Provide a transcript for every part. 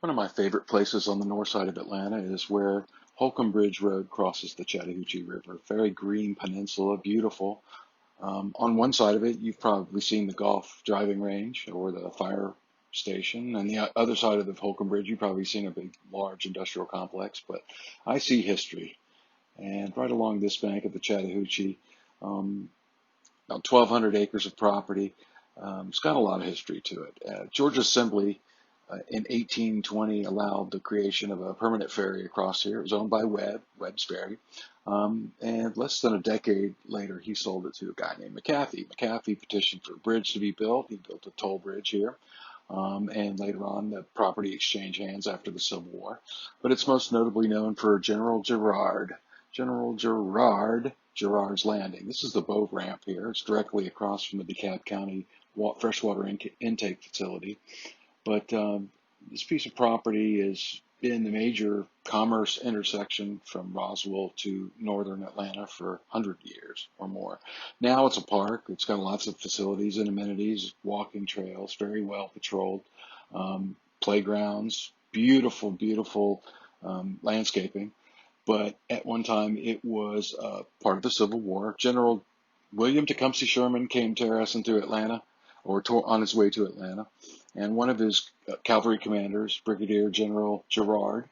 One of my favorite places on the north side of Atlanta is where Holcomb Bridge Road crosses the Chattahoochee River. Very green peninsula, beautiful. On one side of it, you've probably seen the golf driving range or the fire station. And the other side of the Holcomb Bridge, you've probably seen a big, large industrial complex. But I see history. And right along this bank of the Chattahoochee, um, about 1,200 acres of property. It's got a lot of history to it. Georgia Assembly in 1820 allowed the creation of a permanent ferry across here. It was owned by Webb's Ferry. And less than a decade later, he sold it to a guy named McAfee. McAfee petitioned for a bridge to be built. He built a toll bridge here. And later on, the property exchanged hands after the Civil War. But it's most notably known for General Gerrard. General Gerrard, Gerrard's Landing. This is the boat ramp here. It's directly across from the DeKalb County freshwater intake facility. But this piece of property has been the major commerce intersection from Roswell to northern Atlanta for 100 years or more. Now it's a park. It's got lots of facilities and amenities, walking trails, very well patrolled, playgrounds, beautiful, beautiful landscaping. But at one time it was part of the Civil War. General William Tecumseh Sherman came terracing through Atlanta, or on his way to Atlanta, and one of his cavalry commanders, Brigadier General Gerrard,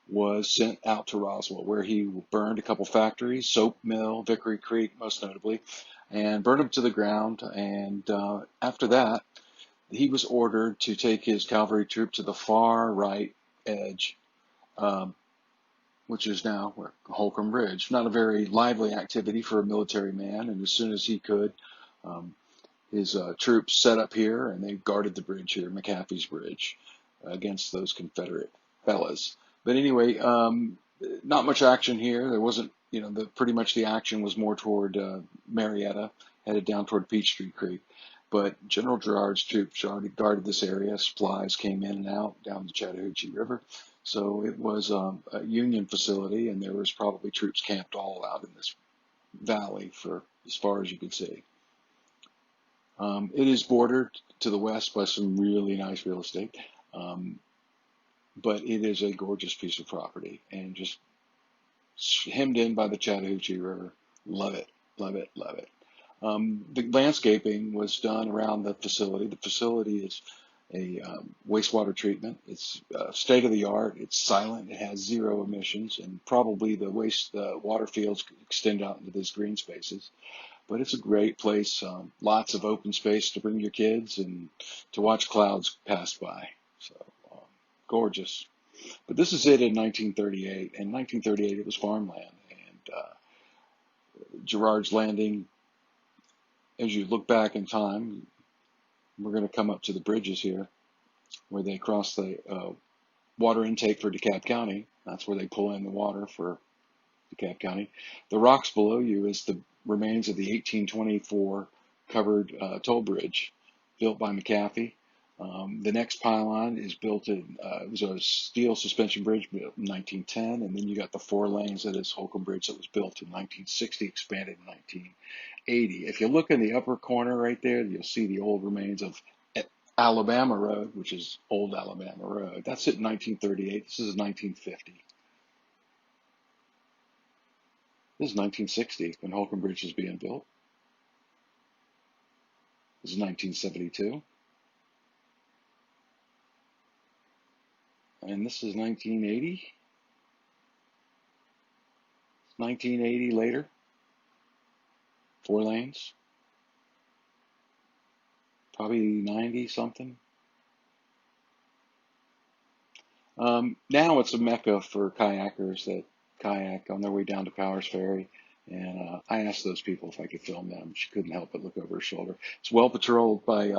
was sent out to Roswell, where he burned a couple factories, soap mill, Vickery Creek, most notably, and burned them to the ground. And after that, he was ordered to take his cavalry troop to the far right edge, um, which is now Holcomb Bridge. Not a very lively activity for a military man, and as soon as he could, um, his troops set up here, and they guarded the bridge here, McAfee's Bridge, against those Confederate fellas. But anyway, not much action here. There wasn't, pretty much the action was more toward Marietta, headed down toward Peachtree Creek. But General Gerard's troops already guarded this area. Supplies came in and out down the Chattahoochee River. So it was a Union facility, and there was probably troops camped all out in this valley for as far as you could see. It is bordered to the west by some really nice real estate, um, but it is a gorgeous piece of property and just hemmed in by the Chattahoochee River. Love it, love it, love it. The landscaping was done around the facility. The facility is a wastewater treatment. It's state of the art. It's silent. It has zero emissions, and probably the water fields extend out into these green spaces. But it's a great place. Lots of open space to bring your kids and to watch clouds pass by. So um, gorgeous. But this is it in 1938. In 1938, it was farmland. And Gerrard's Landing, as you look back in time, we're going to come up to the bridges here where they cross the water intake for DeKalb County. That's where they pull in the water for DeKalb County. The rocks below you is the remains of the 1824 covered toll bridge built by McAfee. The next pylon is built in, it was a steel suspension bridge built in 1910, and then you got the 4 lanes that is Holcomb Bridge that was built in 1960, expanded in 1980. If you look in the upper corner right there, you'll see the old remains of Alabama Road, which is Old Alabama Road. That's it in 1938. This is 1950. This is 1960 when Holcomb Bridge was being built. This is 1972. And this is 1980. 1980 later. 4 lanes. Probably 90 something. Now it's a mecca for kayakers that kayak on their way down to Powers Ferry. And I asked those people if I could film them. She couldn't help but look over her shoulder. It's well patrolled by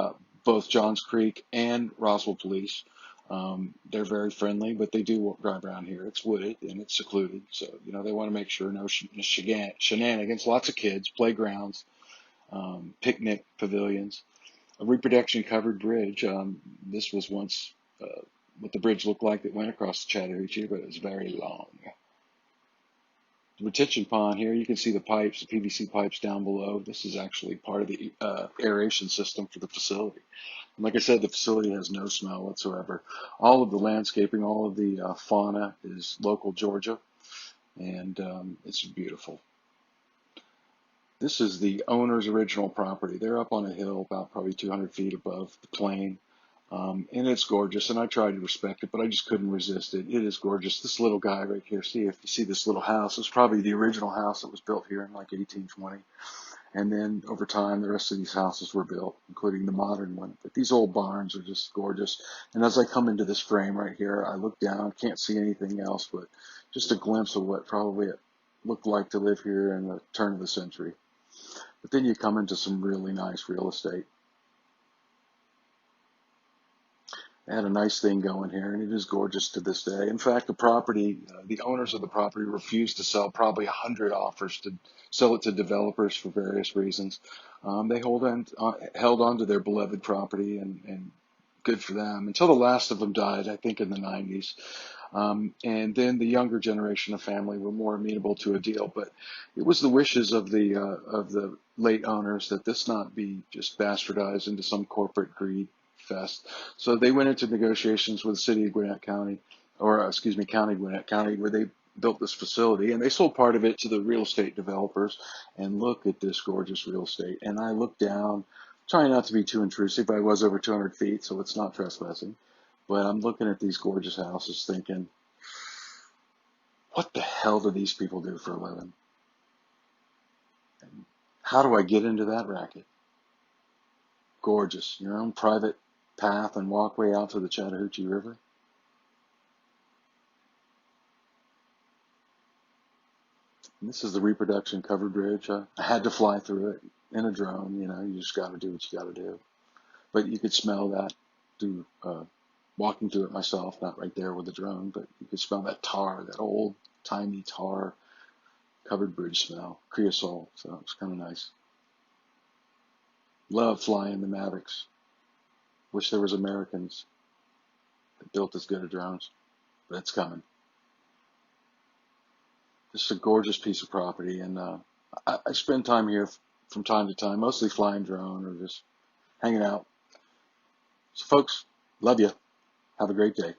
both Johns Creek and Roswell police. They're very friendly, but they do drive around here. It's wooded and it's secluded. So, they want to make sure no shenanigans, lots of kids, playgrounds, picnic pavilions, a reproduction covered bridge. This was once what the bridge looked like that went across the Chattahoochee, but it was very long. retention pond here. You can see the pipes, the PVC pipes down below. This is actually part of the aeration system for the facility. And like I said, the facility has no smell whatsoever. All of the landscaping, all of the fauna is local Georgia, and it's beautiful. This is the owner's original property. They're up on a hill about probably 200 feet above the plain. And it's gorgeous, and I tried to respect it, but I just couldn't resist it. It is gorgeous. This little guy right here, see if you see this little house, it's probably the original house that was built here in like 1820. And then over time, the rest of these houses were built, including the modern one. But these old barns are just gorgeous. And as I come into this frame right here, I look down, can't see anything else, but just a glimpse of what probably it looked like to live here in the turn of the century. But then you come into some really nice real estate. They had a nice thing going here, and it is gorgeous to this day. In fact, the owners of the property refused to sell probably 100 offers to sell it to developers for various reasons. They held on to their beloved property, and good for them until the last of them died, I think in the 90s. And then the younger generation of family were more amenable to a deal, but it was the wishes of the late owners that this not be just bastardized into some corporate greed fest. So they went into negotiations with the city of Gwinnett County, or excuse me, County Gwinnett County, where they built this facility, and they sold part of it to the real estate developers. And look at this gorgeous real estate. And I looked down, trying not to be too intrusive. I was over 200 feet, so it's not trespassing. But I'm looking at these gorgeous houses thinking, what the hell do these people do for a living? And how do I get into that racket? Gorgeous. Your own private path and walkway out to the Chattahoochee River. And this is the reproduction covered bridge. I had to fly through it in a drone. You know, you just got to do what you got to do. But you could smell that through walking through it myself, not right there with the drone, but you could smell that tar, that old timey tar covered bridge smell, creosote. So it's kind of nice. Love flying the Mavics. Wish there was Americans that built as good a drones, but it's coming. Just a gorgeous piece of property, and I spend time here from time to time, mostly flying drone or just hanging out. So, folks, love you. Have a great day.